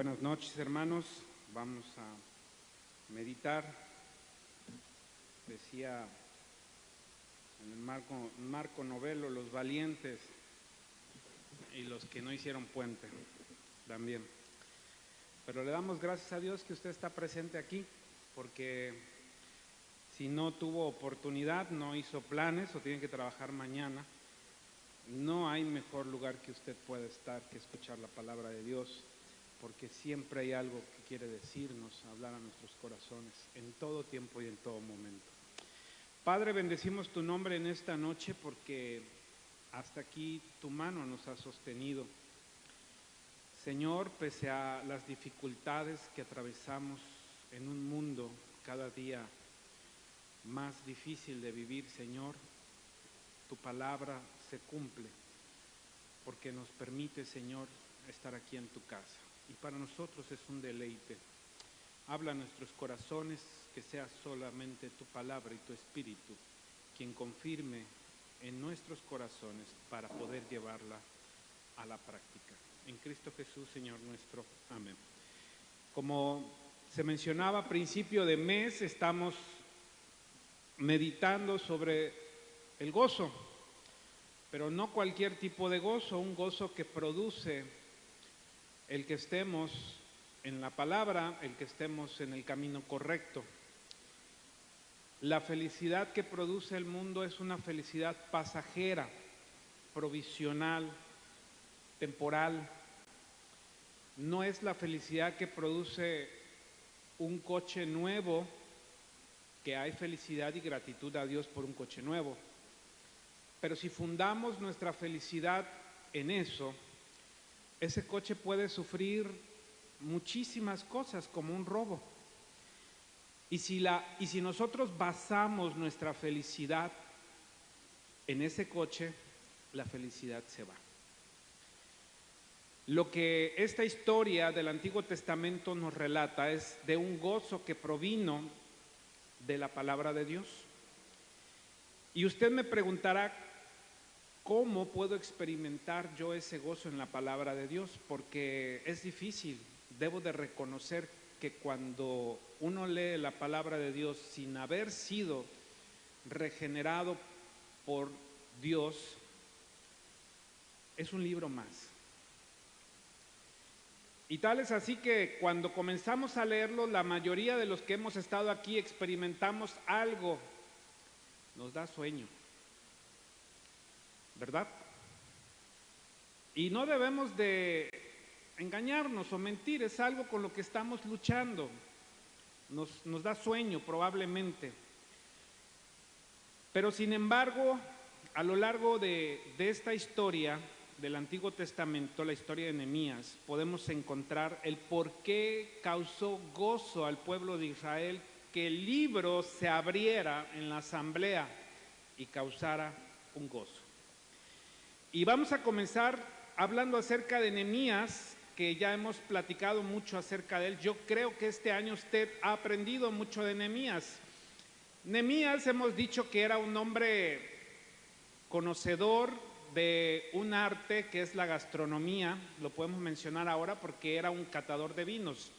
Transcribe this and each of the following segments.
Buenas noches, hermanos. Vamos a meditar. Decía en el Marco Novelo, los valientes y los que no hicieron puente también. Pero le damos gracias a Dios que usted está presente aquí, porque si no tuvo oportunidad, no hizo planes o tiene que trabajar mañana, no hay mejor lugar que usted pueda estar que escuchar la palabra de Dios, porque siempre hay algo que quiere decirnos, hablar a nuestros corazones, en todo tiempo y en todo momento. Padre, bendecimos tu nombre en esta noche porque hasta aquí tu mano nos ha sostenido. Señor, pese a las dificultades que atravesamos en un mundo cada día más difícil de vivir, Señor, tu palabra se cumple porque nos permite, Señor, estar aquí en tu casa. Y para nosotros es un deleite. Habla a nuestros corazones, que sea solamente tu palabra y tu espíritu quien confirme en nuestros corazones para poder llevarla a la práctica. En Cristo Jesús, Señor nuestro. Amén. Como se mencionaba a principio de mes, estamos meditando sobre el gozo, pero no cualquier tipo de gozo, un gozo que produce el que estemos en la palabra, el que estemos en el camino correcto. La felicidad que produce el mundo es una felicidad pasajera, provisional, temporal. No es la felicidad que produce un coche nuevo, que hay felicidad y gratitud a Dios por un coche nuevo. Pero si fundamos nuestra felicidad en eso, ese coche puede sufrir muchísimas cosas como un robo. Y si nosotros basamos nuestra felicidad en ese coche, la felicidad se va. Lo que esta historia del Antiguo Testamento nos relata es de un gozo que provino de la palabra de Dios. Y usted me preguntará, ¿cómo puedo experimentar yo ese gozo en la palabra de Dios? Porque es difícil. Debo de reconocer que cuando uno lee la palabra de Dios sin haber sido regenerado por Dios, es un libro más. Y tal es así que cuando comenzamos a leerlo, la mayoría de los que hemos estado aquí experimentamos algo, nos da sueño, ¿verdad? Y no debemos de engañarnos o mentir, es algo con lo que estamos luchando, nos da sueño probablemente. Pero sin embargo, a lo largo de esta historia del Antiguo Testamento, la historia de Nehemías, podemos encontrar el por qué causó gozo al pueblo de Israel que el libro se abriera en la asamblea y causara un gozo. Y vamos a comenzar hablando acerca de Nehemías, que ya hemos platicado mucho acerca de él. Yo creo que este año usted ha aprendido mucho de Nehemías. Nehemías hemos dicho que era un hombre conocedor de un arte que es la gastronomía, lo podemos mencionar ahora porque era un catador de vinos.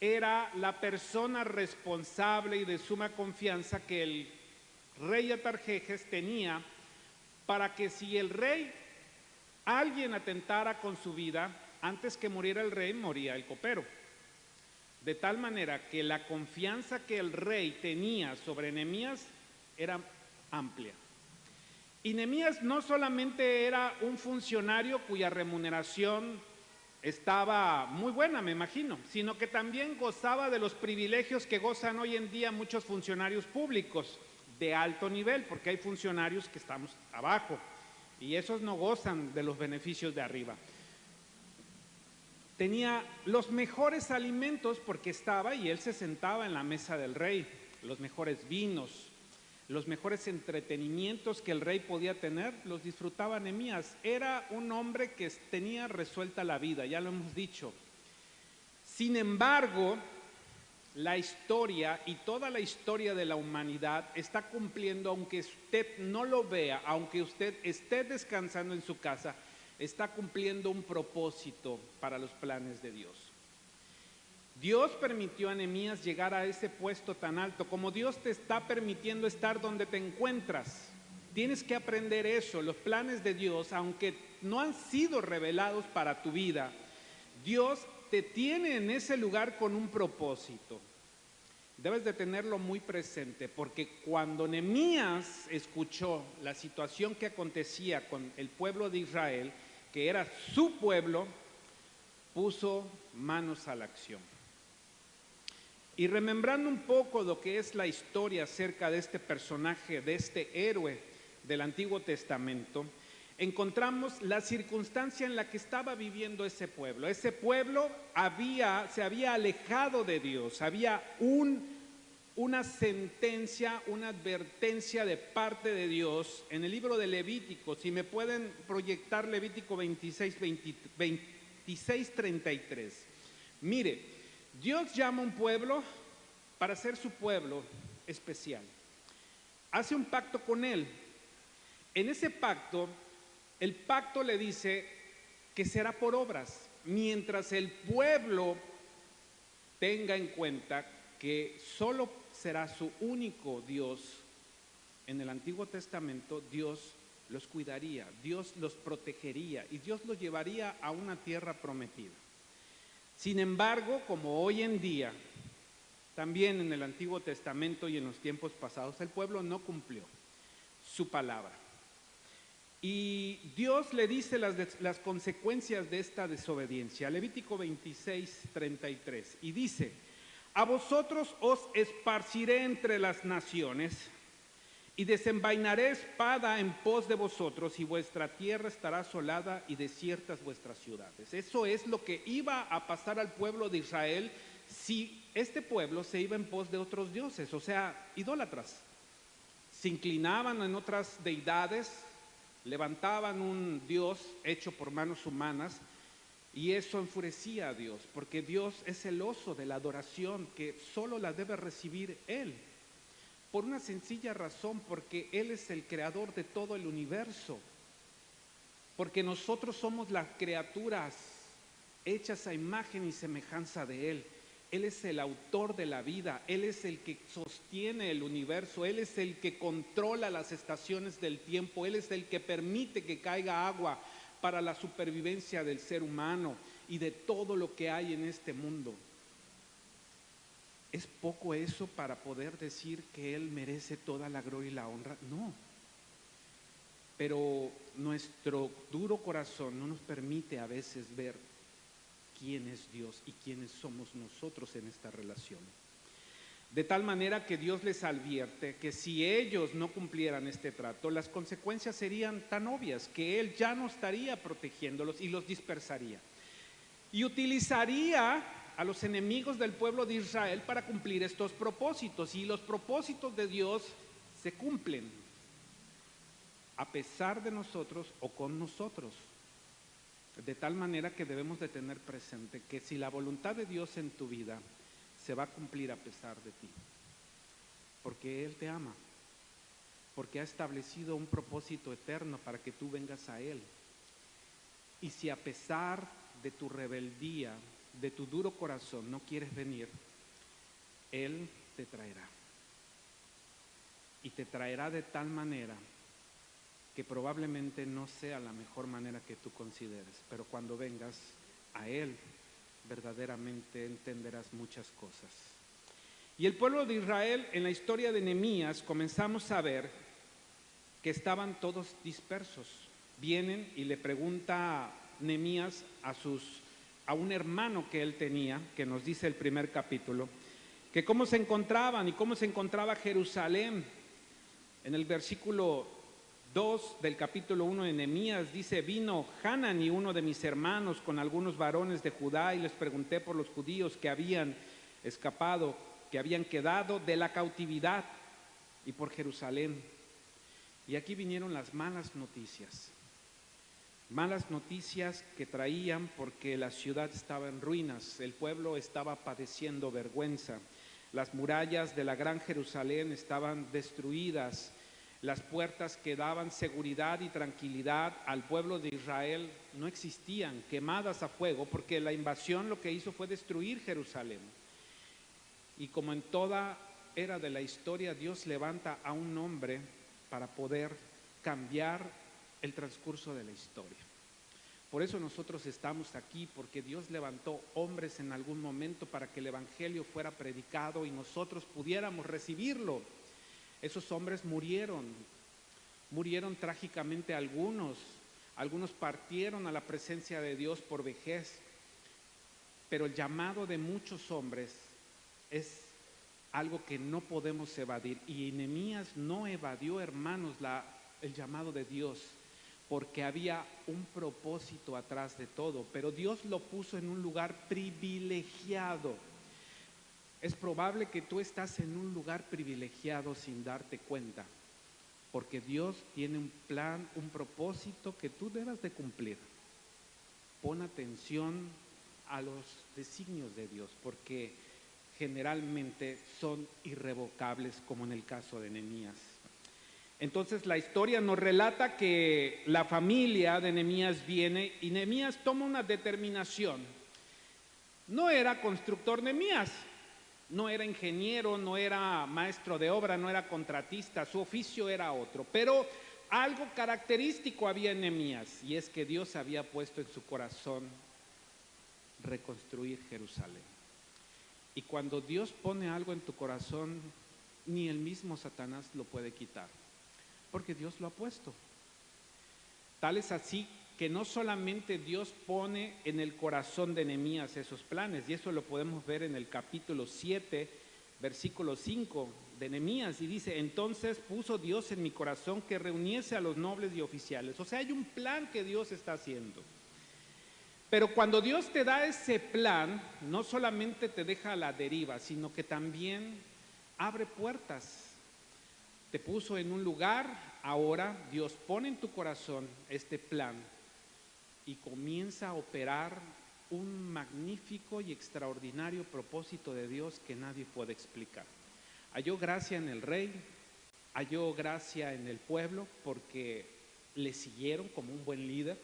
Era la persona responsable y de suma confianza que el rey Atarjejes tenía para que si el rey, alguien atentara con su vida, antes que muriera el rey, moría el copero. De tal manera que la confianza que el rey tenía sobre Nehemías era amplia. Y Nehemías no solamente era un funcionario cuya remuneración estaba muy buena, me imagino, sino que también gozaba de los privilegios que gozan hoy en día muchos funcionarios públicos de alto nivel, porque hay funcionarios que estamos abajo y esos no gozan de los beneficios de arriba. Tenía los mejores alimentos porque estaba y él se sentaba en la mesa del rey, los mejores vinos, los mejores entretenimientos que el rey podía tener, los disfrutaba Nehemías. Era un hombre que tenía resuelta la vida, ya lo hemos dicho. Sin embargo, la historia y toda la historia de la humanidad está cumpliendo, aunque usted no lo vea, aunque usted esté descansando en su casa, está cumpliendo un propósito para los planes de Dios. Dios permitió a Nehemías llegar a ese puesto tan alto, como Dios te está permitiendo estar donde te encuentras. Tienes que aprender eso. Los planes de Dios, aunque no han sido revelados para tu vida, Dios te tiene en ese lugar con un propósito. Debes de tenerlo muy presente, porque cuando Nehemías escuchó la situación que acontecía con el pueblo de Israel, que era su pueblo, puso manos a la acción. Y remembrando un poco lo que es la historia acerca de este personaje, de este héroe del Antiguo Testamento, encontramos la circunstancia en la que estaba viviendo ese pueblo. Ese pueblo se había alejado de Dios, había una sentencia, una advertencia de parte de Dios en el libro de Levítico. Si me pueden proyectar Levítico 26:33. Mire, Dios llama a un pueblo para ser su pueblo especial. Hace un pacto con él. En ese pacto, el pacto le dice que será por obras, mientras el pueblo tenga en cuenta que solo será su único Dios. En el Antiguo Testamento, Dios los cuidaría, Dios los protegería y Dios los llevaría a una tierra prometida. Sin embargo, como hoy en día, también en el Antiguo Testamento y en los tiempos pasados, el pueblo no cumplió su palabra. Y Dios le dice las consecuencias de esta desobediencia. Levítico 26:33. Y dice: a vosotros os esparciré entre las naciones y desenvainaré espada en pos de vosotros, y vuestra tierra estará asolada y desiertas vuestras ciudades. Eso es lo que iba a pasar al pueblo de Israel si este pueblo se iba en pos de otros dioses, o sea, idólatras. Se inclinaban en otras deidades, levantaban un dios hecho por manos humanas, y eso enfurecía a Dios, porque Dios es celoso de la adoración que solo la debe recibir Él. Por una sencilla razón, porque Él es el creador de todo el universo. Porque nosotros somos las criaturas hechas a imagen y semejanza de Él. Él es el autor de la vida, Él es el que sostiene el universo, Él es el que controla las estaciones del tiempo, Él es el que permite que caiga agua para la supervivencia del ser humano y de todo lo que hay en este mundo. ¿Es poco eso para poder decir que Él merece toda la gloria y la honra? No. Pero nuestro duro corazón no nos permite a veces ver quién es Dios y quiénes somos nosotros en esta relación. De tal manera que Dios les advierte que si ellos no cumplieran este trato, las consecuencias serían tan obvias que Él ya no estaría protegiéndolos y los dispersaría. Y utilizaría a los enemigos del pueblo de Israel para cumplir estos propósitos. Y los propósitos de Dios se cumplen a pesar de nosotros o con nosotros. De tal manera que debemos de tener presente que si la voluntad de Dios en tu vida se va a cumplir a pesar de ti, porque Él te ama, porque ha establecido un propósito eterno para que tú vengas a Él. Y si a pesar de tu rebeldía, de tu duro corazón, no quieres venir, Él te traerá. Y te traerá de tal manera que probablemente no sea la mejor manera que tú consideres, pero cuando vengas a Él, verdaderamente entenderás muchas cosas. Y el pueblo de Israel, en la historia de Nehemías, comenzamos a ver que estaban todos dispersos. Vienen y le pregunta Nehemías a un hermano que él tenía, que nos dice el primer capítulo, que cómo se encontraban y cómo se encontraba Jerusalén. En el versículo 2 del capítulo 1 de Nehemías dice: vino Hanani, uno de mis hermanos, con algunos varones de Judá, y les pregunté por los judíos que habían escapado, que habían quedado de la cautividad, y por Jerusalén. Y aquí vinieron las malas noticias que traían, porque la ciudad estaba en ruinas, el pueblo estaba padeciendo vergüenza, las murallas de la gran Jerusalén estaban destruidas, Las puertas que daban seguridad y tranquilidad al pueblo de Israel no existían, quemadas a fuego, porque la invasión lo que hizo fue destruir Jerusalén. Y como en toda era de la historia, Dios levanta a un hombre para poder cambiar el transcurso de la historia. Por eso nosotros estamos aquí, porque Dios levantó hombres en algún momento para que el evangelio fuera predicado y nosotros pudiéramos recibirlo. Esos hombres murieron trágicamente algunos partieron a la presencia de Dios por vejez, pero el llamado de muchos hombres es algo que no podemos evadir, y Nehemías no evadió, hermanos, el llamado de Dios, porque había un propósito atrás de todo, pero Dios lo puso en un lugar privilegiado. Es probable que tú estás en un lugar privilegiado sin darte cuenta, porque Dios tiene un plan, un propósito que tú debes de cumplir. Pon atención a los designios de Dios, porque generalmente son irrevocables, como en el caso de Nehemías. Entonces la historia nos relata que la familia de Nehemías viene y Nehemías toma una determinación. No era constructor Nehemías, no era ingeniero, no era maestro de obra, no era contratista, su oficio era otro, pero algo característico había en Nehemías, y es que Dios había puesto en su corazón reconstruir Jerusalén. Y cuando Dios pone algo en tu corazón, ni el mismo Satanás lo puede quitar, porque Dios lo ha puesto. Tal es así que no solamente Dios pone en el corazón de Nehemías esos planes, y eso lo podemos ver en el capítulo 7, versículo 5 de Nehemías, y dice: entonces puso Dios en mi corazón que reuniese a los nobles y oficiales. O sea, hay un plan que Dios está haciendo. Pero cuando Dios te da ese plan, no solamente te deja a la deriva, sino que también abre puertas. Te puso en un lugar, ahora Dios pone en tu corazón este plan y comienza a operar un magnífico y extraordinario propósito de Dios que nadie puede explicar. Halló gracia en el rey, halló gracia en el pueblo, porque le siguieron como un buen líder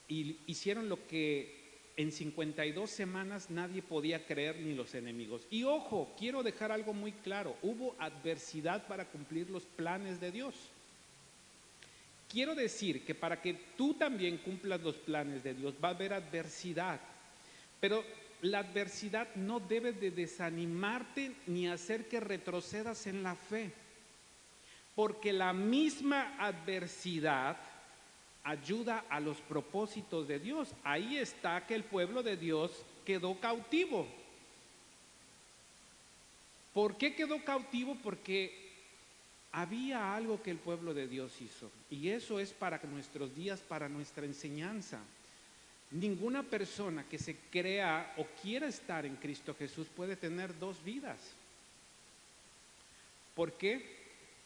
y hicieron lo que en 52 semanas nadie podía creer, ni los enemigos. Y ojo, quiero dejar algo muy claro: hubo adversidad para cumplir los planes de Dios. Quiero decir que para que tú también cumplas los planes de Dios va a haber adversidad, pero la adversidad no debe de desanimarte ni hacer que retrocedas en la fe, porque la misma adversidad ayuda a los propósitos de Dios. Ahí está que el pueblo de Dios quedó cautivo. ¿Por qué quedó cautivo? Porque había algo que el pueblo de Dios hizo, y eso es para nuestros días, para nuestra enseñanza. Ninguna persona que se crea o quiera estar en Cristo Jesús puede tener dos vidas. ¿Por qué?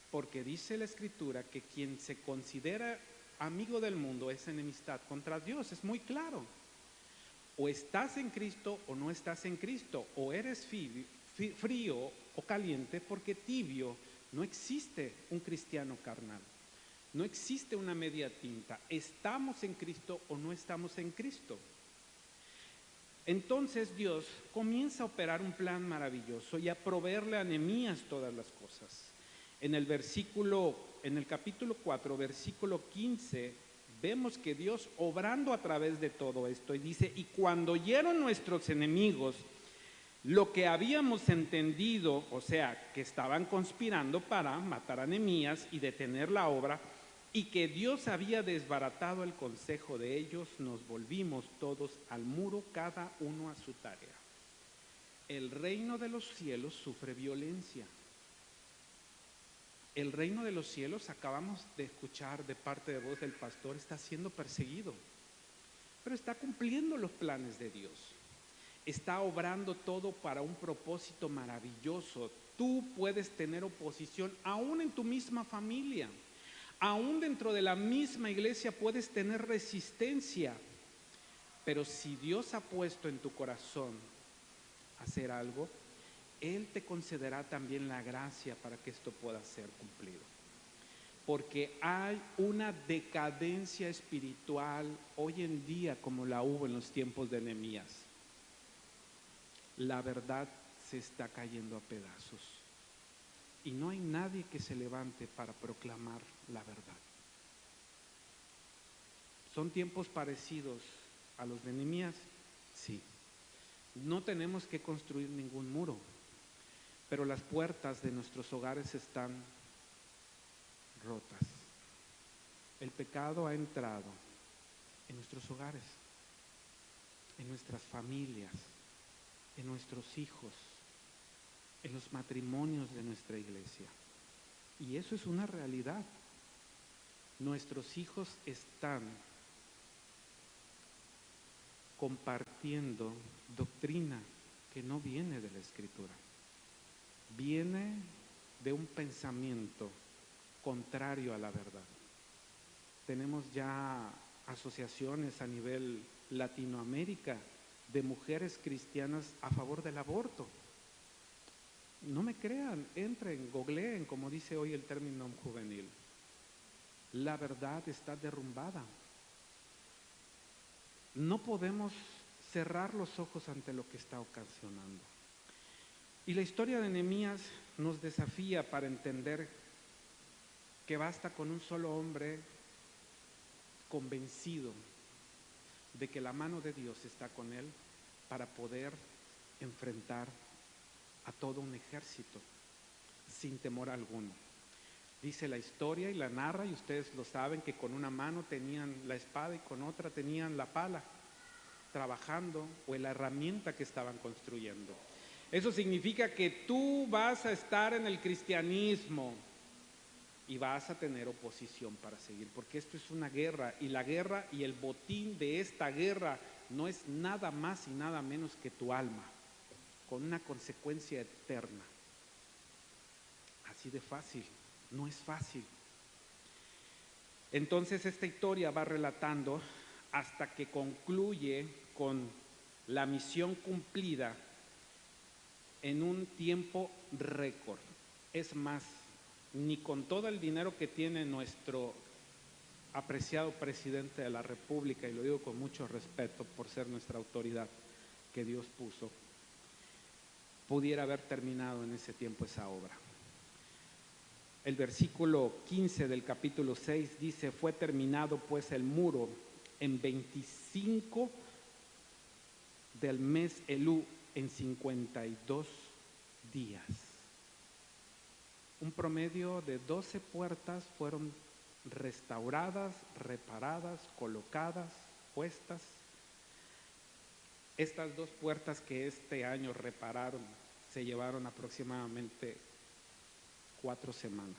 Porque dice la Escritura que quien se considera amigo del mundo es enemistad contra Dios. Es muy claro. O estás en Cristo o no estás en Cristo, o eres frío o caliente, porque tibio no existe un cristiano carnal. No existe una media tinta. ¿Estamos en Cristo o no estamos en Cristo? Entonces Dios comienza a operar un plan maravilloso y a proveerle a Nehemías todas las cosas. En el capítulo 4, versículo 15, vemos que Dios obrando a través de todo esto, y dice: y cuando oyeron nuestros enemigos lo que habíamos entendido, o sea, que estaban conspirando para matar a Nehemías y detener la obra, y que Dios había desbaratado el consejo de ellos, nos volvimos todos al muro, cada uno a su tarea. El reino de los cielos sufre violencia. El reino de los cielos, acabamos de escuchar de parte de voz del pastor, está siendo perseguido, pero está cumpliendo los planes de Dios. Está obrando todo para un propósito maravilloso. Tú puedes tener oposición aún en tu misma familia, aún dentro de la misma iglesia puedes tener resistencia, pero si Dios ha puesto en tu corazón hacer algo, Él te concederá también la gracia para que esto pueda ser cumplido. porque hay una decadencia espiritual hoy en día como la hubo en los tiempos de Nehemías. La verdad se está cayendo a pedazos y no hay nadie que se levante para proclamar la verdad. ¿Son tiempos parecidos a los de Nehemías? Sí. No tenemos que construir ningún muro, pero las puertas de nuestros hogares están rotas. El pecado ha entrado en nuestros hogares, en nuestras familias, en nuestros hijos, en los matrimonios de nuestra iglesia. Y eso es una realidad. Nuestros hijos están compartiendo doctrina que no viene de la Escritura. Viene de un pensamiento contrario a la verdad. Tenemos ya asociaciones a nivel Latinoamérica de mujeres cristianas a favor del aborto. No me crean, entren, googleen, como dice hoy el término juvenil. La verdad está derrumbada. No podemos cerrar los ojos ante lo que está ocasionando. Y la historia de Nehemías nos desafía para entender que basta con un solo hombre convencido de que la mano de Dios está con él para poder enfrentar a todo un ejército sin temor alguno. Dice la historia y la narra, y ustedes lo saben, que con una mano tenían la espada y con otra tenían la pala, trabajando, o la herramienta que estaban construyendo. Eso significa que tú vas a estar en el cristianismo y vas a tener oposición para seguir, porque esto es una guerra, y la guerra y el botín de esta guerra no es nada más y nada menos que tu alma, con una consecuencia eterna. Así de fácil, no es fácil. Entonces esta historia va relatando hasta que concluye con la misión cumplida en un tiempo récord. Es más, ni con todo el dinero que tiene nuestro apreciado presidente de la República, y lo digo con mucho respeto por ser nuestra autoridad que Dios puso, pudiera haber terminado en ese tiempo esa obra. El versículo 15 del capítulo 6 dice: fue terminado pues el muro en 25 del mes Elú, en 52 días. Un promedio de 12 puertas fueron restauradas, reparadas, colocadas, puestas. Estas 2 puertas que este año repararon se llevaron aproximadamente 4 semanas,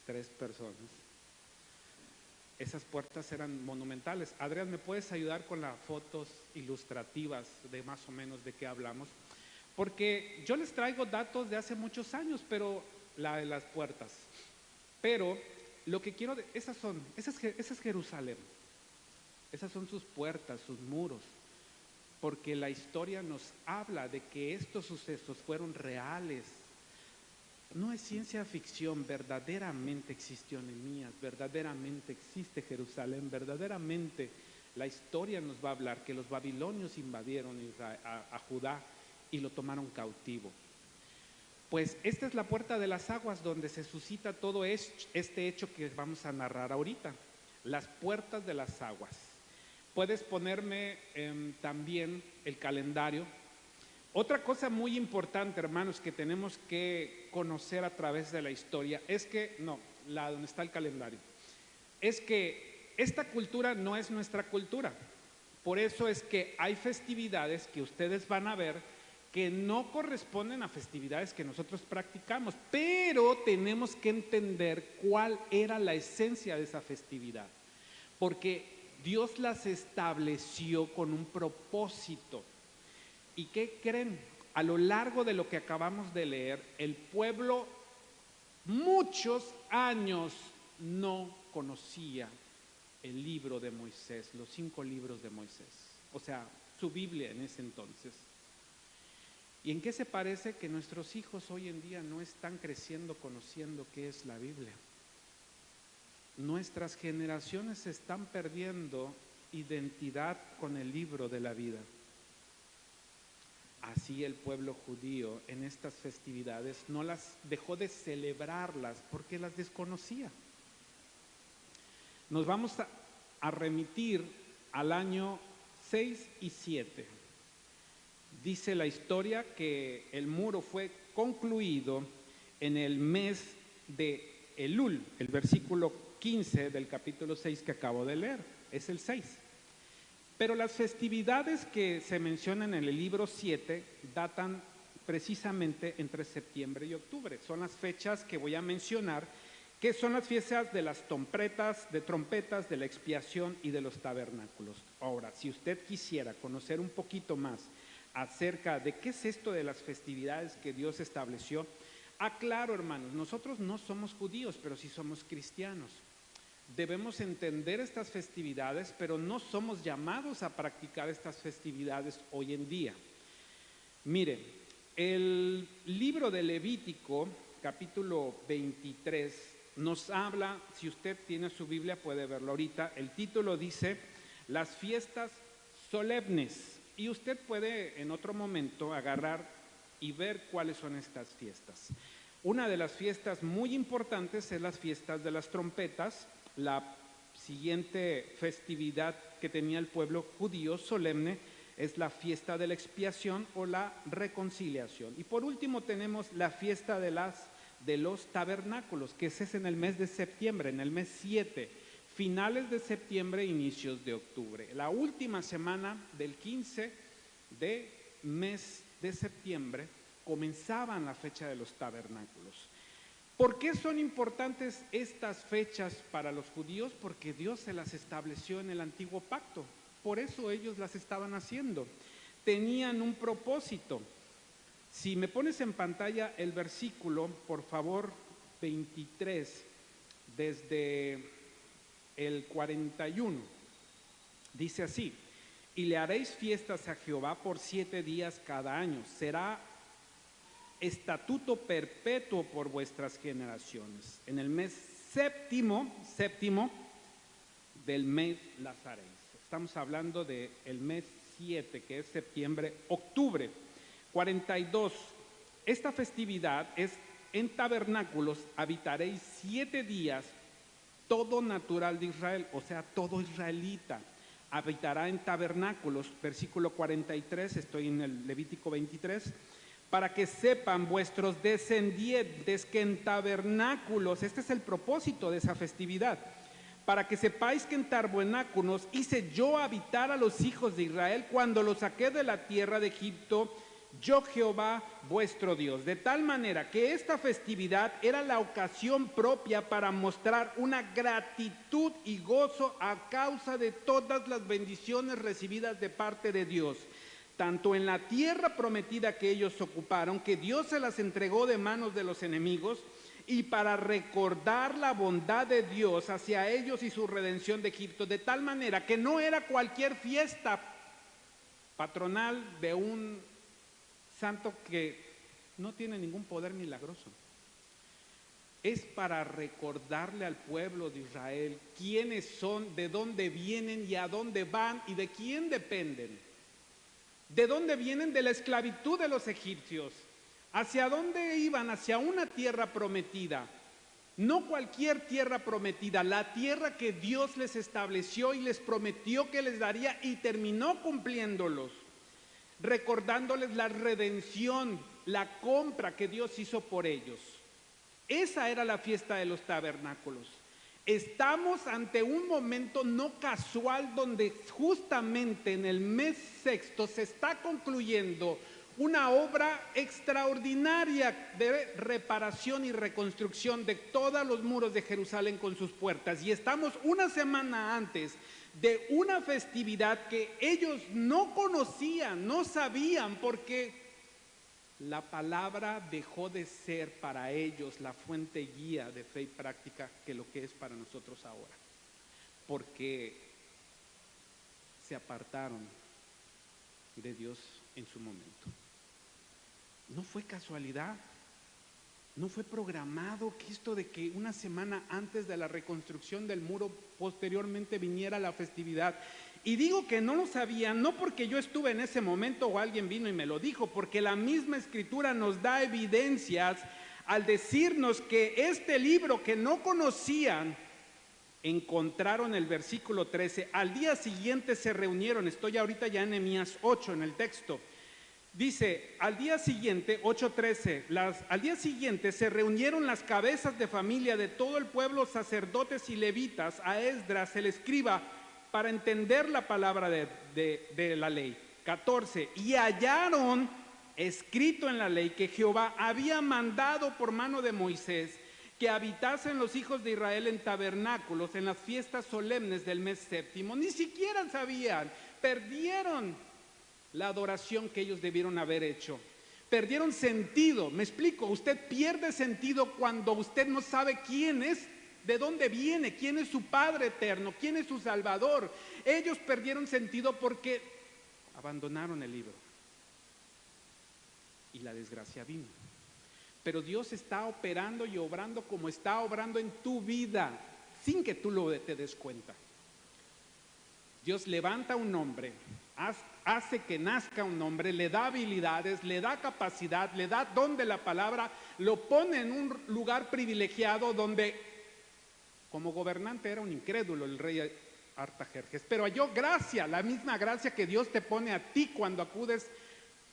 3 personas. Esas puertas eran monumentales. Adrián, ¿me puedes ayudar con las fotos ilustrativas de más o menos de qué hablamos? Porque yo les traigo datos de hace muchos años, pero de las puertas. Pero lo que quiero, esa es Jerusalén. Esas son sus puertas, sus muros. Porque la historia nos habla de que estos sucesos fueron reales. No es ciencia ficción, verdaderamente existió Nehemías, verdaderamente existe Jerusalén, verdaderamente la historia nos va a hablar que los babilonios invadieron a Judá y lo tomaron cautivo. Pues esta es la puerta de las aguas donde se suscita todo este hecho que vamos a narrar ahorita, las puertas de las aguas. Puedes ponerme también el calendario. Otra cosa muy importante, hermanos, que tenemos que conocer a través de la historia es que, donde está el calendario, es que esta cultura no es nuestra cultura. Por eso es que hay festividades que ustedes van a ver que no corresponden a festividades que nosotros practicamos, pero tenemos que entender cuál era la esencia de esa festividad, porque Dios las estableció con un propósito. ¿Y qué creen? A lo largo de lo que acabamos de leer, el pueblo muchos años no conocía el libro de Moisés, los 5 libros de Moisés, o sea, su Biblia en ese entonces. ¿Y en qué se parece que nuestros hijos hoy en día no están creciendo conociendo qué es la Biblia? nuestras generaciones están perdiendo identidad con el libro de la vida. Así el pueblo judío en estas festividades no las dejó de celebrarlas porque las desconocía. Nos vamos a remitir al año 6 y 7. Dice la historia que el muro fue concluido en el mes de Elul, el versículo 15 del capítulo 6 que acabo de leer, es el 6. Pero las festividades que se mencionan en el libro 7 datan precisamente entre septiembre y octubre. Son las fechas que voy a mencionar, que son las fiestas de las trompetas, de la expiación y de los tabernáculos. Ahora, si usted quisiera conocer un poquito más acerca de qué es esto de las festividades que Dios estableció, aclaro, hermanos, nosotros no somos judíos, pero sí somos cristianos. Debemos entender estas festividades, pero no somos llamados a practicar estas festividades hoy en día. Mire, el libro de Levítico, capítulo 23, nos habla, si usted tiene su Biblia puede verlo ahorita, el título dice, las fiestas solemnes, y usted puede en otro momento agarrar y ver cuáles son estas fiestas. Una de las fiestas muy importantes es las fiestas de las trompetas. La siguiente festividad que tenía el pueblo judío solemne es la fiesta de la expiación o la reconciliación. Y por último tenemos la fiesta de los tabernáculos, que es en el mes de septiembre, en el mes 7, finales de septiembre, inicios de octubre. La última semana del 15 de mes de septiembre comenzaban la fecha de los tabernáculos. ¿Por qué son importantes estas fechas para los judíos? Porque Dios se las estableció en el antiguo pacto. Por eso ellos las estaban haciendo. Tenían un propósito. Si me pones en pantalla el versículo, por favor, 23, desde el 41, dice así: y le haréis fiestas a Jehová por 7 días cada año. Será estatuto perpetuo por vuestras generaciones. En el mes séptimo del mes las haréis. Estamos hablando del mes 7, que es septiembre, octubre. 42. Esta festividad es en tabernáculos, habitaréis 7 días, todo natural de Israel, o sea, todo israelita habitará en tabernáculos. Versículo 43, estoy en el Levítico 23. Para que sepan vuestros descendientes que en tabernáculos, este es el propósito de esa festividad, para que sepáis que en tabernáculos hice yo habitar a los hijos de Israel cuando los saqué de la tierra de Egipto, yo Jehová vuestro Dios. De tal manera que esta festividad era la ocasión propia para mostrar una gratitud y gozo a causa de todas las bendiciones recibidas de parte de Dios, tanto en la tierra prometida que ellos ocuparon, que Dios se las entregó de manos de los enemigos, y para recordar la bondad de Dios hacia ellos y su redención de Egipto, de tal manera que no era cualquier fiesta patronal de un santo que no tiene ningún poder milagroso. Es para recordarle al pueblo de Israel quiénes son, de dónde vienen y a dónde van y de quién dependen. ¿De dónde vienen? De la esclavitud de los egipcios. ¿Hacia dónde iban? Hacia una tierra prometida. No cualquier tierra prometida, la tierra que Dios les estableció y les prometió que les daría y terminó cumpliéndolos, recordándoles la redención, la compra que Dios hizo por ellos. Esa era la fiesta de los tabernáculos. Estamos ante un momento no casual donde justamente en el mes sexto se está concluyendo una obra extraordinaria de reparación y reconstrucción de todos los muros de Jerusalén con sus puertas. Y estamos una semana antes de una festividad que ellos no conocían, no sabían, porque la palabra dejó de ser para ellos la fuente guía de fe y práctica que lo que es para nosotros ahora, porque se apartaron de Dios en su momento. No fue casualidad, No fue programado que esto de que una semana antes de la reconstrucción del muro posteriormente viniera la festividad. Y digo que no lo sabían, no porque yo estuve en ese momento o alguien vino y me lo dijo, porque la misma Escritura nos da evidencias al decirnos que este libro que no conocían, encontraron el versículo 13, al día siguiente se reunieron, estoy ahorita ya en Nehemías 8 en el texto, dice, al día siguiente, 8:13, al día siguiente se reunieron las cabezas de familia de todo el pueblo, sacerdotes y levitas, a Esdras el escriba, para entender la palabra de la ley. 14, y hallaron escrito en la ley que Jehová había mandado por mano de Moisés que habitasen los hijos de Israel en tabernáculos en las fiestas solemnes del mes séptimo. Ni siquiera sabían, perdieron la adoración que ellos debieron haber hecho. Perdieron sentido. Me explico, usted pierde sentido cuando usted no sabe quién es, de dónde viene, quién es su Padre eterno, quién es su Salvador. Ellos perdieron sentido porque abandonaron el libro. Y la desgracia vino. Pero Dios está operando y obrando como está obrando en tu vida, sin que tú te des cuenta. Dios levanta un hombre, hace que nazca un hombre, le da habilidades, le da capacidad, le da don de la palabra, lo pone en un lugar privilegiado donde como gobernante era un incrédulo el rey Artajerjes, pero halló gracia, la misma gracia que Dios te pone a ti cuando acudes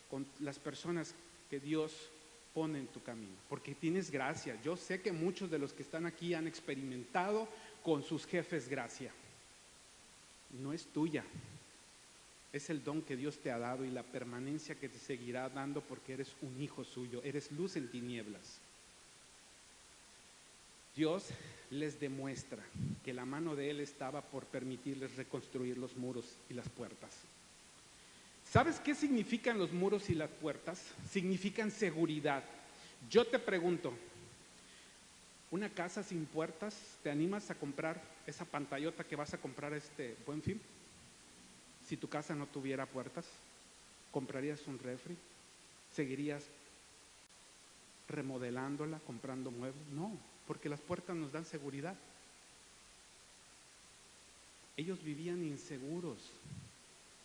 con las personas que Dios pone en tu camino, porque tienes gracia. Yo sé que muchos de los que están aquí han experimentado con sus jefes gracia. No es tuya, es el don que Dios te ha dado y la permanencia que te seguirá dando porque eres un hijo suyo, eres luz en tinieblas. Dios les demuestra que la mano de Él estaba por permitirles reconstruir los muros y las puertas. ¿Sabes qué significan los muros y las puertas? Significan seguridad. Yo te pregunto, ¿una casa sin puertas, te animas a comprar esa pantallota que vas a comprar este Buen Fin? Si tu casa no tuviera puertas, ¿comprarías un refri? ¿Seguirías remodelándola, comprando muebles? No, porque las puertas nos dan seguridad. Ellos vivían inseguros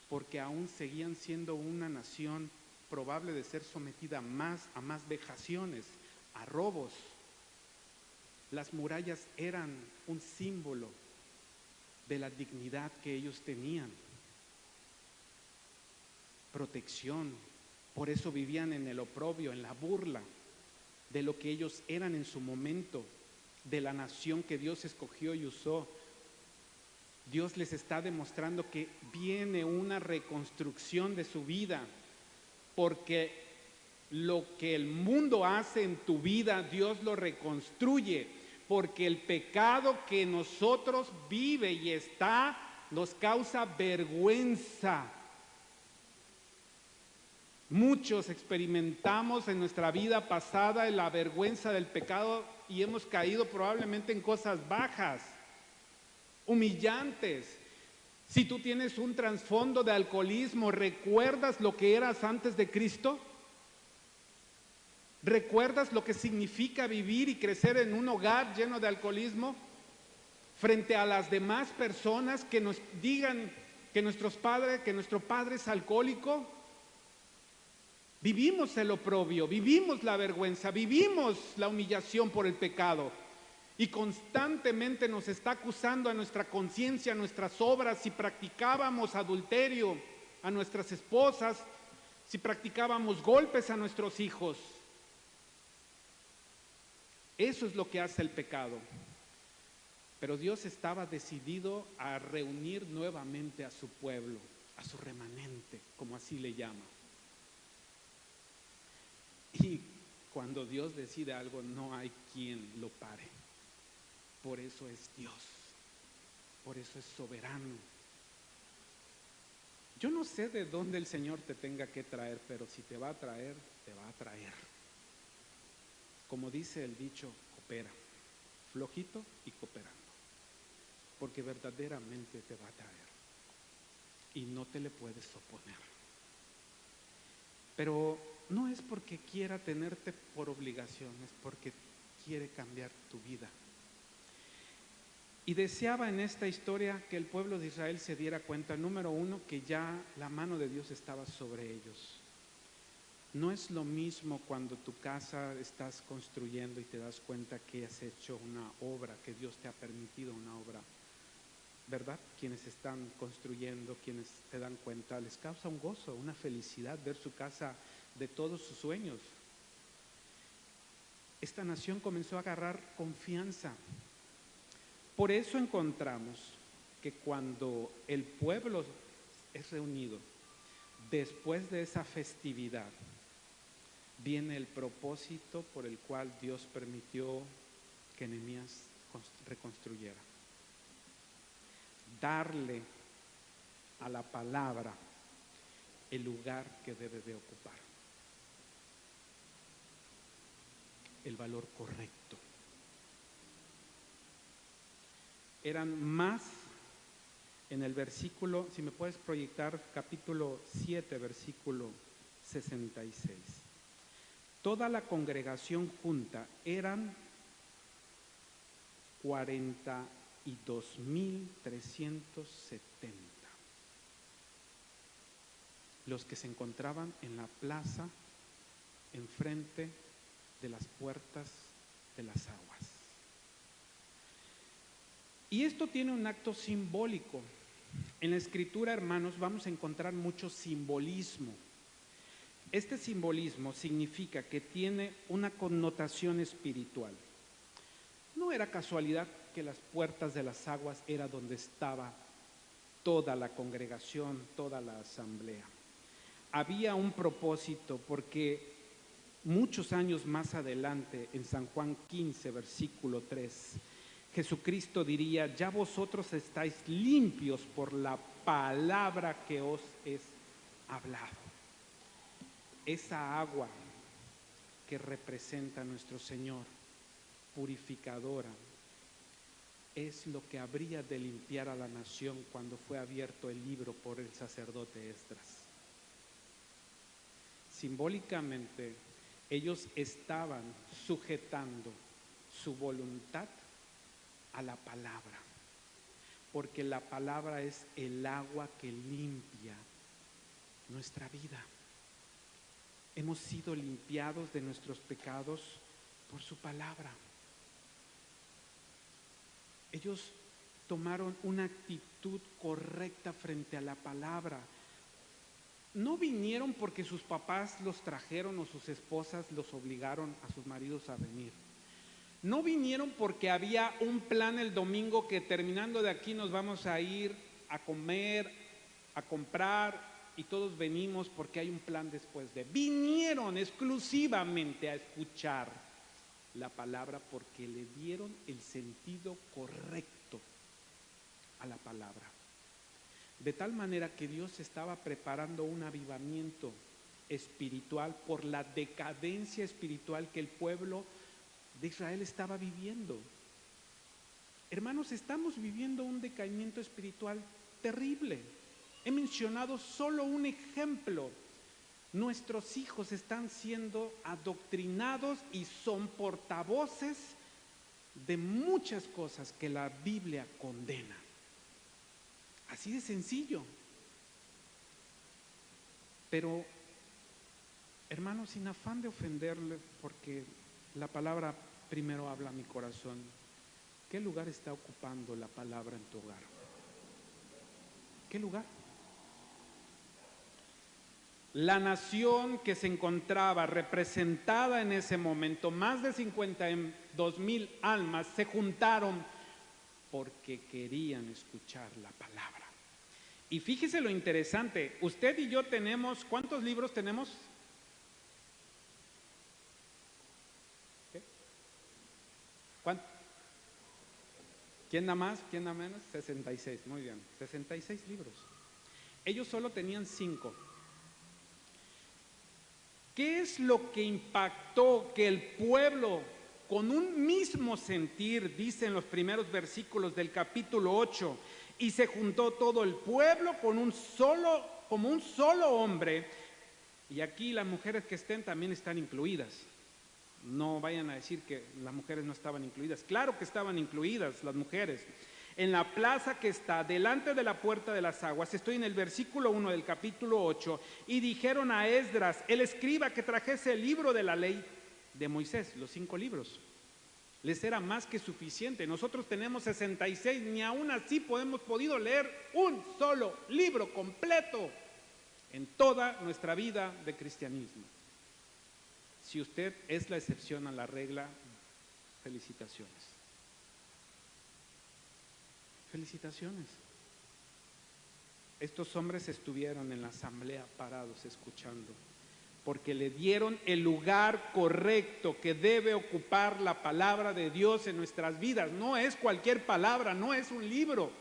porque aún seguían siendo una nación probable de ser sometida a más vejaciones, a robos. Las murallas eran un símbolo de la dignidad que ellos tenían, protección. Por eso vivían en el oprobio, en la burla de lo que ellos eran en su momento, de la nación que Dios escogió y usó. Dios les está demostrando que viene una reconstrucción de su vida, porque lo que el mundo hace en tu vida, Dios lo reconstruye, porque el pecado que nosotros vive y está, nos causa vergüenza. Muchos experimentamos en nuestra vida pasada la vergüenza del pecado y hemos caído probablemente en cosas bajas, humillantes. Si tú tienes un trasfondo de alcoholismo, ¿recuerdas lo que eras antes de Cristo? ¿Recuerdas lo que significa vivir y crecer en un hogar lleno de alcoholismo? Frente a las demás personas que nos digan que nuestro padre es alcohólico. Vivimos el oprobio, vivimos la vergüenza, vivimos la humillación por el pecado. Y constantemente nos está acusando a nuestra conciencia, a nuestras obras, si practicábamos adulterio a nuestras esposas, si practicábamos golpes a nuestros hijos. Eso es lo que hace el pecado. Pero Dios estaba decidido a reunir nuevamente a su pueblo, a su remanente, como así le llama. Y cuando Dios decide algo, no hay quien lo pare. Por eso es Dios, por eso es soberano. Yo no sé de dónde el Señor te tenga que traer, pero si te va a traer, te va a traer. Como dice el dicho, coopera, flojito y cooperando, porque verdaderamente te va a traer y no te le puedes oponer. Pero no es porque quiera tenerte por obligación, es porque quiere cambiar tu vida. Y deseaba en esta historia que el pueblo de Israel se diera cuenta, número uno, que ya la mano de Dios estaba sobre ellos. No es lo mismo cuando tu casa estás construyendo y te das cuenta que has hecho una obra, que Dios te ha permitido una obra, ¿verdad? Quienes están construyendo, quienes te dan cuenta, les causa un gozo, una felicidad ver su casa de todos sus sueños. Esta nación comenzó a agarrar confianza. Por eso encontramos que cuando el pueblo es reunido, después de esa festividad, viene el propósito por el cual Dios permitió que Nehemías reconstruyera. Darle a la palabra el lugar que debe de ocupar, el valor correcto. Eran más en el versículo, si me puedes proyectar, capítulo 7, versículo 66. Toda la congregación junta eran 42,370 los que se encontraban en la plaza enfrente de las puertas de las aguas. Y esto tiene un acto simbólico. En la escritura, hermanos, vamos a encontrar mucho simbolismo. Este simbolismo significa que tiene una connotación espiritual. No era casualidad que las puertas de las aguas era donde estaba toda la congregación, toda la asamblea. Había un propósito, porque muchos años más adelante, en San Juan 15, versículo 3, Jesucristo diría: ya vosotros estáis limpios por la palabra que os es hablado. Esa agua que representa a nuestro Señor, purificadora, es lo que habría de limpiar a la nación cuando fue abierto el libro por el sacerdote Esdras. Simbólicamente, ellos estaban sujetando su voluntad a la palabra, porque la palabra es el agua que limpia nuestra vida. Hemos sido limpiados de nuestros pecados por su palabra. Ellos tomaron una actitud correcta frente a la palabra. No vinieron porque sus papás los trajeron o sus esposas los obligaron a sus maridos a venir. No vinieron porque había un plan el domingo que terminando de aquí nos vamos a ir a comer, a comprar, y todos venimos porque hay un plan después de. Vinieron exclusivamente a escuchar la palabra porque le dieron el sentido correcto a la palabra. De tal manera que Dios estaba preparando un avivamiento espiritual por la decadencia espiritual que el pueblo de Israel estaba viviendo. Hermanos, estamos viviendo un decaimiento espiritual terrible. He mencionado solo un ejemplo. Nuestros hijos están siendo adoctrinados y son portavoces de muchas cosas que la Biblia condena. Así de sencillo. Pero, hermanos, sin afán de ofenderle, porque la palabra primero habla a mi corazón, ¿qué lugar está ocupando la palabra en tu hogar? ¿Qué lugar? La nación que se encontraba representada en ese momento, más de 52,000 almas se juntaron porque querían escuchar la palabra. Y fíjese lo interesante, usted y yo tenemos, ¿cuántos libros tenemos? ¿Qué? ¿Cuánto? ¿Quién da más? ¿Quién da menos? 66, muy bien, 66 libros. Ellos solo tenían 5. ¿Qué es lo que impactó que el pueblo, con un mismo sentir, dice en los primeros versículos del capítulo 8, y se juntó todo el pueblo como un solo hombre, Y aquí las mujeres que estén también están incluidas. No vayan a decir que las mujeres no estaban incluidas. Claro que estaban incluidas las mujeres. En la plaza que está delante de la puerta de las aguas, estoy en el versículo 1 del capítulo 8, y dijeron a Esdras, el escriba, que trajese el libro de la ley de Moisés, los 5 libros. Les era más que suficiente. Nosotros tenemos 66, ni aún así hemos podido leer un solo libro completo en toda nuestra vida de cristianismo. Si usted es la excepción a la regla, felicitaciones. Felicitaciones. Estos hombres estuvieron en la asamblea parados escuchando, porque le dieron el lugar correcto que debe ocupar la palabra de Dios en nuestras vidas. No es cualquier palabra, no es un libro.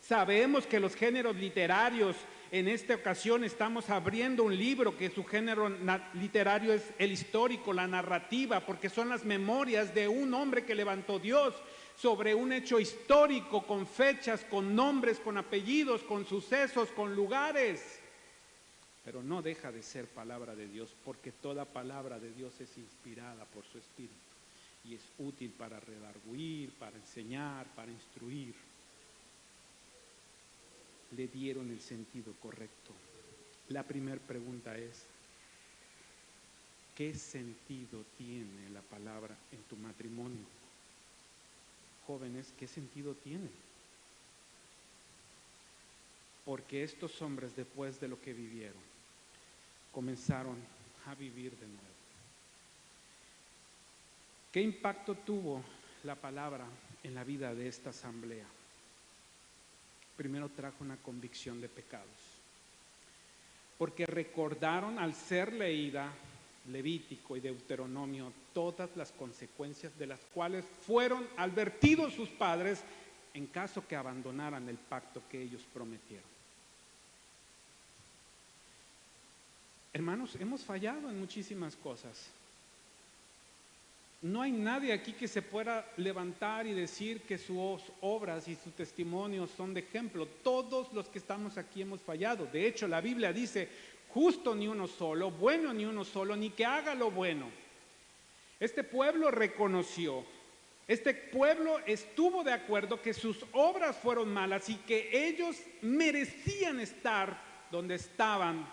Sabemos que los géneros literarios, en esta ocasión estamos abriendo un libro que su género literario es el histórico, la narrativa, porque son las memorias de un hombre que levantó Dios sobre un hecho histórico, con fechas, con nombres, con apellidos, con sucesos, con lugares. Pero no deja de ser palabra de Dios, porque toda palabra de Dios es inspirada por su Espíritu y es útil para redarguir, para enseñar, para instruir. Le dieron el sentido correcto. La primera pregunta es, ¿qué sentido tiene la palabra en tu matrimonio? Jóvenes, ¿qué sentido tiene? Porque estos hombres, después de lo que vivieron, comenzaron a vivir de nuevo. ¿Qué impacto tuvo la palabra en la vida de esta asamblea? Primero trajo una convicción de pecados, porque recordaron al ser leída Levítico y Deuteronomio todas las consecuencias de las cuales fueron advertidos sus padres en caso que abandonaran el pacto que ellos prometieron. Hermanos, hemos fallado en muchísimas cosas. No hay nadie aquí que se pueda levantar y decir que sus obras y sus testimonios son de ejemplo. Todos los que estamos aquí hemos fallado. De hecho, la Biblia dice, justo ni uno solo, bueno ni uno solo, ni que haga lo bueno. Este pueblo reconoció, este pueblo estuvo de acuerdo que sus obras fueron malas y que ellos merecían estar donde estaban,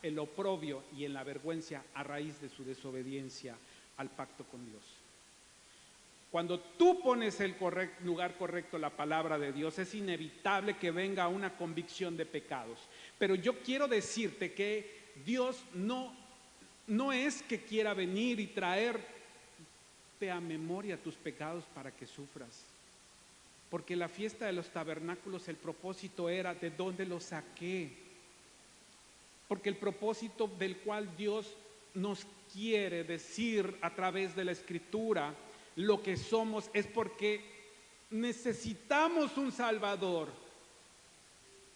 en lo oprobio y en la vergüenza a raíz de su desobediencia al pacto con Dios. Cuando tú pones el lugar correcto la palabra de Dios, es inevitable que venga una convicción de pecados. Pero yo quiero decirte que Dios no es que quiera venir y traerte a memoria tus pecados para que sufras. Porque la fiesta de los tabernáculos, el propósito era de dónde lo saqué. Porque el propósito del cual Dios nos quiere decir a través de la Escritura lo que somos es porque necesitamos un Salvador.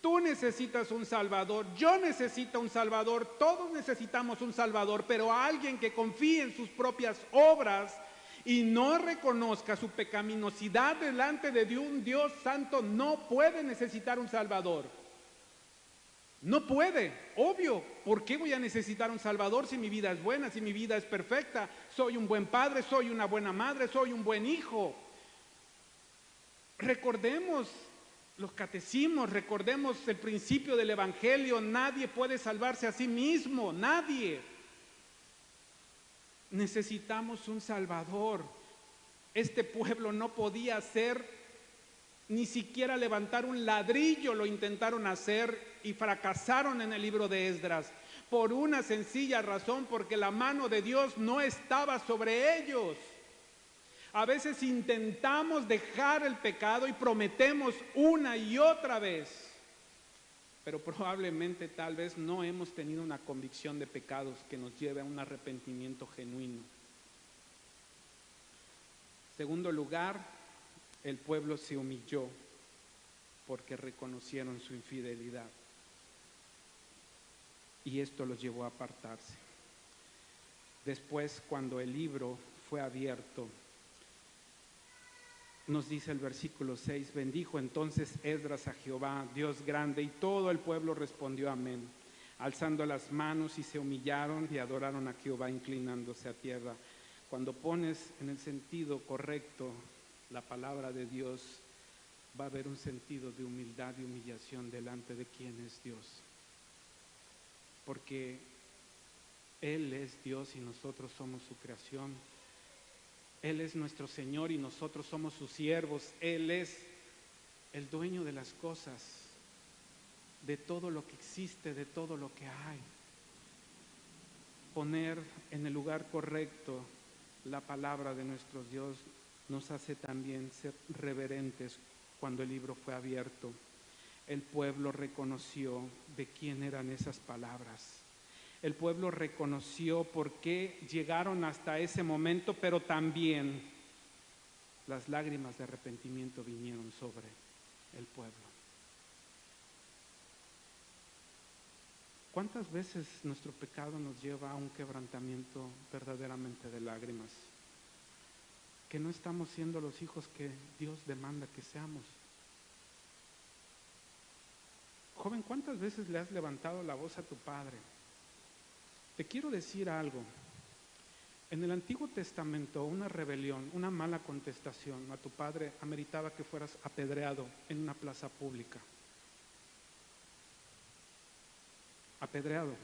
Tú necesitas un Salvador, yo necesito un Salvador, todos necesitamos un Salvador, pero a alguien que confíe en sus propias obras y no reconozca su pecaminosidad delante de un Dios santo no puede necesitar un Salvador. No puede, obvio. ¿Por qué voy a necesitar un Salvador si mi vida es buena, si mi vida es perfecta? Soy un buen padre, soy una buena madre, soy un buen hijo. Recordemos los catecismos, recordemos el principio del Evangelio. Nadie puede salvarse a sí mismo, nadie. Necesitamos un Salvador. Este pueblo no podía hacer ni siquiera levantar un ladrillo, lo intentaron hacer y fracasaron en el libro de Esdras, por una sencilla razón, porque la mano de Dios no estaba sobre ellos. A veces intentamos dejar el pecado y prometemos una y otra vez, pero probablemente tal vez no hemos tenido una convicción de pecados que nos lleve a un arrepentimiento genuino. Segundo lugar, el pueblo se humilló porque reconocieron su infidelidad. Y esto los llevó a apartarse. Después, cuando el libro fue abierto, nos dice el versículo 6, bendijo entonces Esdras a Jehová, Dios grande, y todo el pueblo respondió amén. alzando las manos y se humillaron y adoraron a Jehová inclinándose a tierra. Cuando pones en el sentido correcto la palabra de Dios, va a haber un sentido de humildad y humillación delante de quien es Dios. Porque Él es Dios y nosotros somos su creación. Él es nuestro Señor y nosotros somos sus siervos. Él es el dueño de las cosas, de todo lo que existe, de todo lo que hay. Poner en el lugar correcto la palabra de nuestro Dios nos hace también ser reverentes. Cuando el libro fue abierto, el pueblo reconoció de quién eran esas palabras. El pueblo reconoció por qué llegaron hasta ese momento, pero también las lágrimas de arrepentimiento vinieron sobre el pueblo. ¿Cuántas veces nuestro pecado nos lleva a un quebrantamiento verdaderamente de lágrimas? Que no estamos siendo los hijos que Dios demanda que seamos. Joven, ¿cuántas veces le has levantado la voz a tu padre? Te quiero decir algo. En el Antiguo Testamento, una rebelión, una mala contestación a tu padre ameritaba que fueras apedreado en una plaza pública. Apedreado.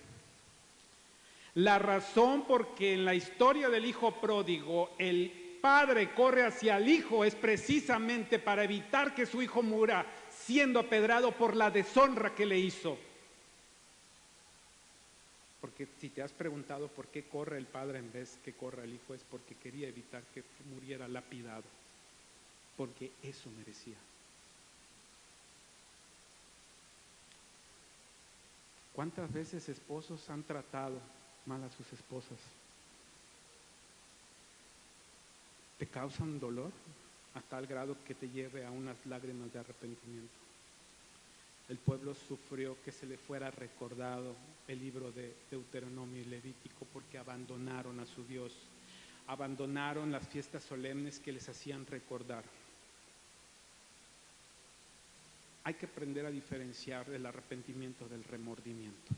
La razón por que en la historia del hijo pródigo el padre corre hacia el hijo es precisamente para evitar que su hijo muera siendo apedrado por la deshonra que le hizo. Porque si te has preguntado por qué corre el padre en vez que corra el hijo, es porque quería evitar que muriera lapidado, porque eso merecía. ¿Cuántas veces esposos han tratado mal a sus esposas? ¿Te causan dolor a tal grado que te lleve a unas lágrimas de arrepentimiento? El pueblo sufrió que se le fuera recordado el libro de Deuteronomio y Levítico porque abandonaron a su Dios, abandonaron las fiestas solemnes que les hacían recordar. Hay que aprender a diferenciar el arrepentimiento del remordimiento.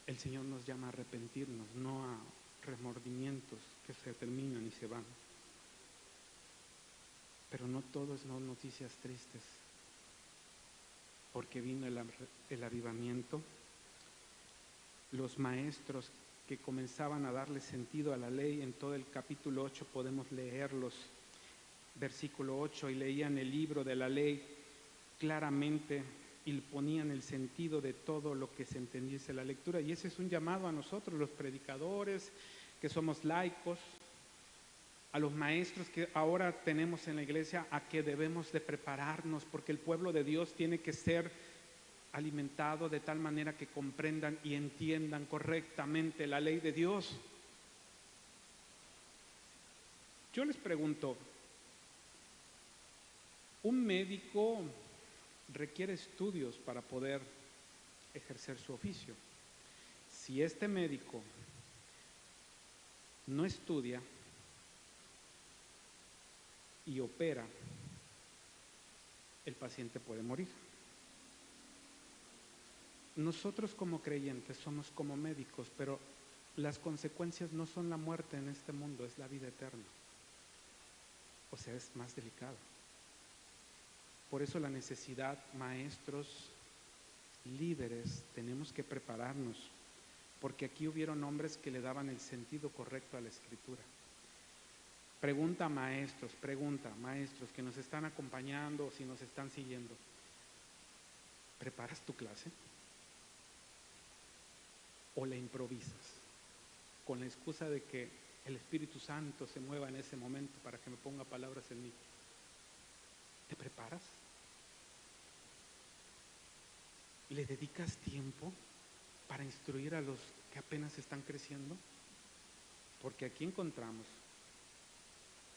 El Señor nos llama a arrepentirnos, no a remordimientos que se terminan y se van. Pero no todo es noticias tristes, porque vino el avivamiento. Los maestros que comenzaban a darle sentido a la ley, en todo el capítulo 8 podemos leerlos, versículo 8, y leían el libro de la ley claramente y ponían el sentido de todo lo que se entendiese la lectura. Y ese es un llamado a nosotros, los predicadores, que somos laicos, a los maestros que ahora tenemos en la iglesia, a que debemos de prepararnos, porque el pueblo de Dios tiene que ser alimentado de tal manera que comprendan y entiendan correctamente la ley de Dios. Yo les pregunto, un médico requiere estudios para poder ejercer su oficio. Si este médico no estudia y opera, el paciente puede morir. Nosotros como creyentes somos como médicos, pero las consecuencias no son la muerte en este mundo, es la vida eterna. O sea, es más delicado. Por eso la necesidad, maestros, líderes, tenemos que prepararnos, porque aquí hubieron hombres que le daban el sentido correcto a la Escritura. Pregunta maestros que nos están acompañando o si nos están siguiendo. ¿Preparas tu clase? ¿O la improvisas? Con la excusa de que el Espíritu Santo se mueva en ese momento para que me ponga palabras en mí. ¿Te preparas? ¿Le dedicas tiempo para instruir a los que apenas están creciendo? Porque aquí encontramos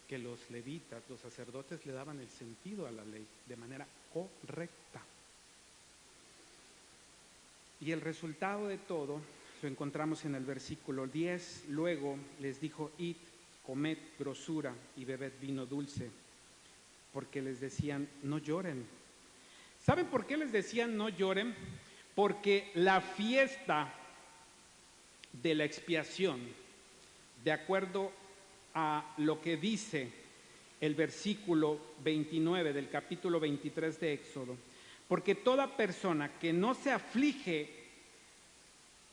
que los levitas, los sacerdotes, le daban el sentido a la ley de manera correcta. Y el resultado de todo lo encontramos en el versículo 10. Luego les dijo: id, comed grosura y bebed vino dulce, porque les decían: no lloren. ¿Saben por qué les decían no lloren? Porque la fiesta de la expiación, de acuerdo a lo que dice el versículo 29 del capítulo 23 de Éxodo, porque toda persona que no se aflige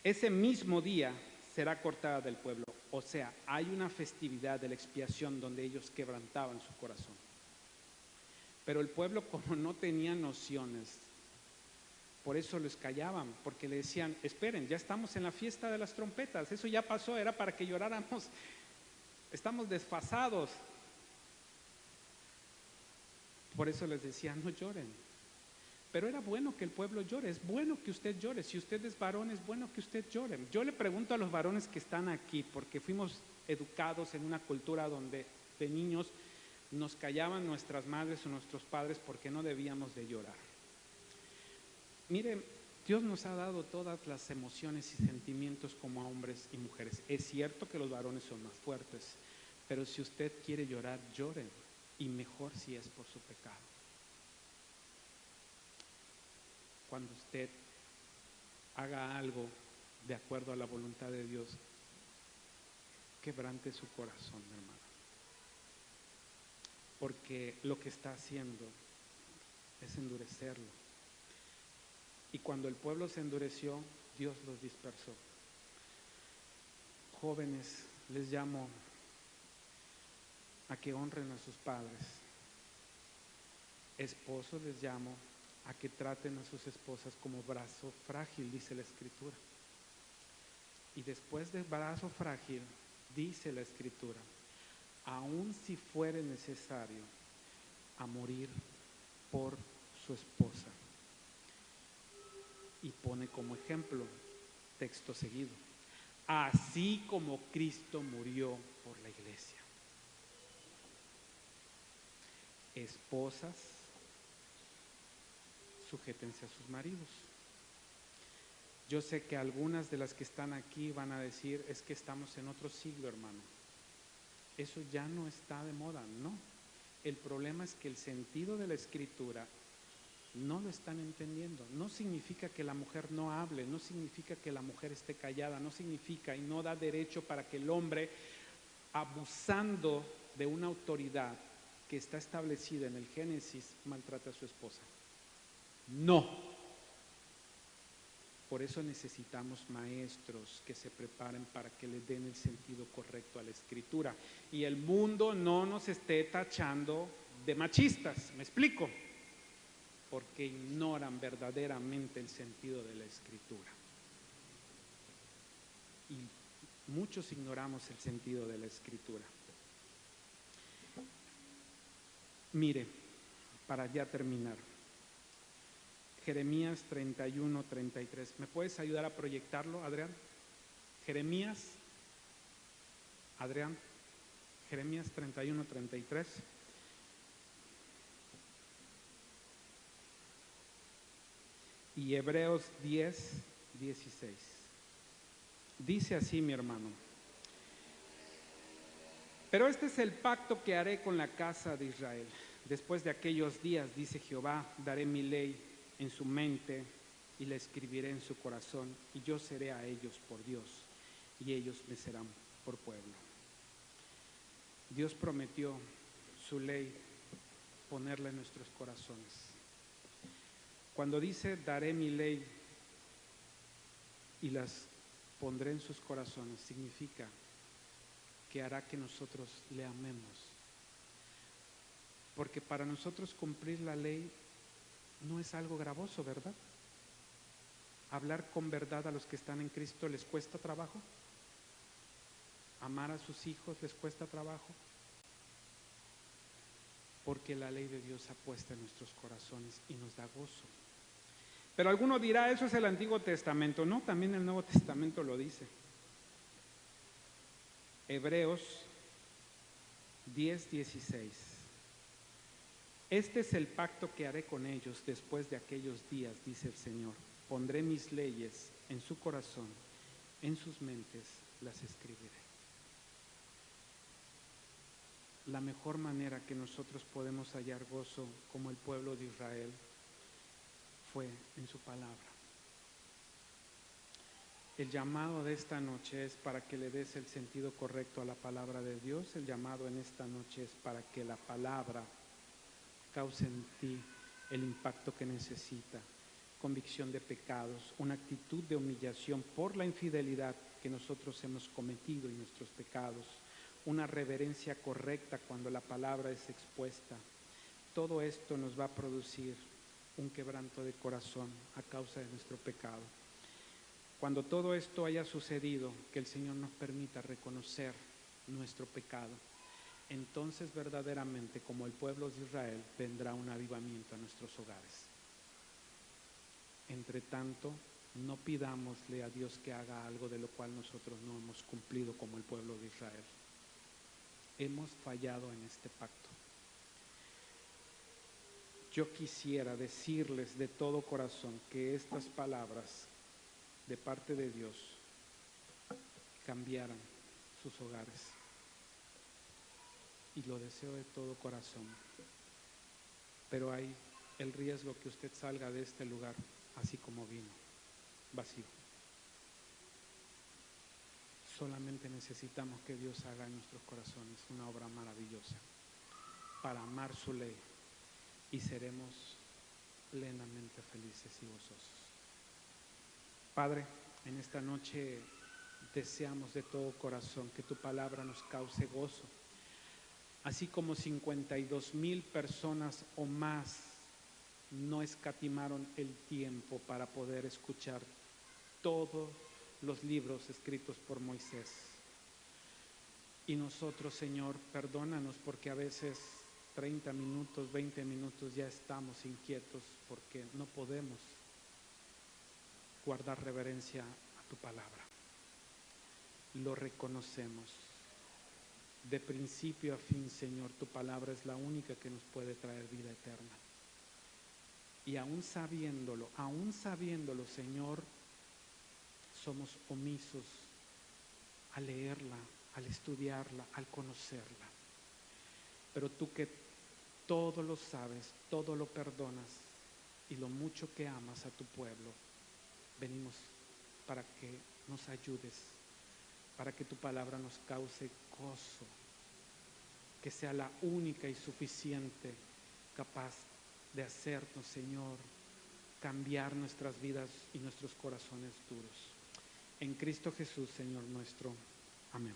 ese mismo día será cortada del pueblo. O sea, hay una festividad de la expiación donde ellos quebrantaban su corazón. Pero el pueblo, como no tenía nociones, por eso les callaban, porque le decían, esperen, ya estamos en la fiesta de las trompetas, eso ya pasó, era para que lloráramos, estamos desfasados. Por eso les decía, no lloren. Pero era bueno que el pueblo llore, es bueno que usted llore, si usted es varón es bueno que usted llore. Yo le pregunto a los varones que están aquí, porque fuimos educados en una cultura donde de niños nos callaban nuestras madres o nuestros padres porque no debíamos de llorar. Mire, Dios nos ha dado todas las emociones y sentimientos como a hombres y mujeres. Es cierto que los varones son más fuertes, pero si usted quiere llorar, llore, y mejor si es por su pecado. Cuando usted haga algo de acuerdo a la voluntad de Dios, quebrante su corazón, hermano. Porque lo que está haciendo es endurecerlo. Y cuando el pueblo se endureció, Dios los dispersó. Jóvenes, les llamo a que honren a sus padres. Esposos, les llamo a que traten a sus esposas como brazo frágil, dice la Escritura. Y después del brazo frágil, dice la Escritura, aun si fuere necesario, a morir por su esposa. Y pone como ejemplo, texto seguido, así como Cristo murió por la iglesia. Esposas, sujétense a sus maridos. Yo sé que algunas de las que están aquí van a decir, es que estamos en otro siglo, hermano. Eso ya no está de moda, no. El problema es que el sentido de la Escritura no lo están entendiendo. No significa que la mujer no hable, no significa que la mujer esté callada, no significa y no da derecho para que el hombre, abusando de una autoridad que está establecida en el Génesis, maltrate a su esposa. No. Por eso necesitamos maestros que se preparen para que le den el sentido correcto a la Escritura. Y el mundo no nos esté tachando de machistas, ¿me explico? Porque ignoran verdaderamente el sentido de la Escritura. Y muchos ignoramos el sentido de la Escritura. Mire, para ya terminar, Jeremías 31, 33. ¿Me puedes ayudar a proyectarlo, Adrián? Jeremías 31, 33. Y Hebreos 10, 16. Dice así, mi hermano. Pero este es el pacto que haré con la casa de Israel. Después de aquellos días, dice Jehová, daré mi ley en su mente y la escribiré en su corazón, y yo seré a ellos por Dios, y ellos me serán por pueblo. Dios prometió su ley ponerla en nuestros corazones. Cuando dice daré mi ley y las pondré en sus corazones, significa que hará que nosotros le amemos. Porque para nosotros cumplir la ley no es algo gravoso, ¿verdad? Hablar con verdad a los que están en Cristo les cuesta trabajo. Amar a sus hijos les cuesta trabajo. Porque la ley de Dios ha puesto en nuestros corazones y nos da gozo. Pero alguno dirá, eso es el Antiguo Testamento. No, también el Nuevo Testamento lo dice. Hebreos 10, 16. Este es el pacto que haré con ellos después de aquellos días, dice el Señor. Pondré mis leyes en su corazón, en sus mentes las escribiré. La mejor manera que nosotros podemos hallar gozo como el pueblo de Israel fue en su palabra. El llamado de esta noche es para que le des el sentido correcto a la palabra de Dios. El llamado en esta noche es para que la palabra cause en ti el impacto que necesita. Convicción de pecados, una actitud de humillación por la infidelidad que nosotros hemos cometido y nuestros pecados, una reverencia correcta cuando la palabra es expuesta. Todo esto nos va a producir un quebranto de corazón a causa de nuestro pecado. Cuando todo esto haya sucedido, que el Señor nos permita reconocer nuestro pecado, entonces verdaderamente, como el pueblo de Israel, vendrá un avivamiento a nuestros hogares. Entre tanto, no pidámosle a Dios que haga algo de lo cual nosotros no hemos cumplido como el pueblo de Israel. Hemos fallado en este pacto. Yo quisiera decirles de todo corazón que estas palabras de parte de Dios cambiaran sus hogares. Y lo deseo de todo corazón. Pero hay el riesgo que usted salga de este lugar así como vino, vacío. Solamente necesitamos que Dios haga en nuestros corazones una obra maravillosa para amar su ley y seremos plenamente felices y gozosos. Padre, en esta noche deseamos de todo corazón que tu palabra nos cause gozo, así como 52,000 personas o más no escatimaron el tiempo para poder escuchar todos los libros escritos por Moisés. Y nosotros, Señor, perdónanos porque a veces 30 minutos, 20 minutos ya estamos inquietos porque no podemos guardar reverencia a tu palabra. Lo reconocemos. De principio a fin, Señor, tu palabra es la única que nos puede traer vida eterna. Y aún sabiéndolo, Señor, somos omisos al leerla, al estudiarla, al conocerla. Pero tú que todo lo sabes, todo lo perdonas y lo mucho que amas a tu pueblo, venimos para que nos ayudes, para que tu palabra nos cause gozo, que sea la única y suficiente capaz de hacernos, Señor, cambiar nuestras vidas y nuestros corazones duros. En Cristo Jesús, Señor nuestro. Amén.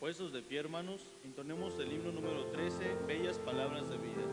Puestos de pie, hermanos, entonemos el himno número 13, Bellas Palabras de Vida.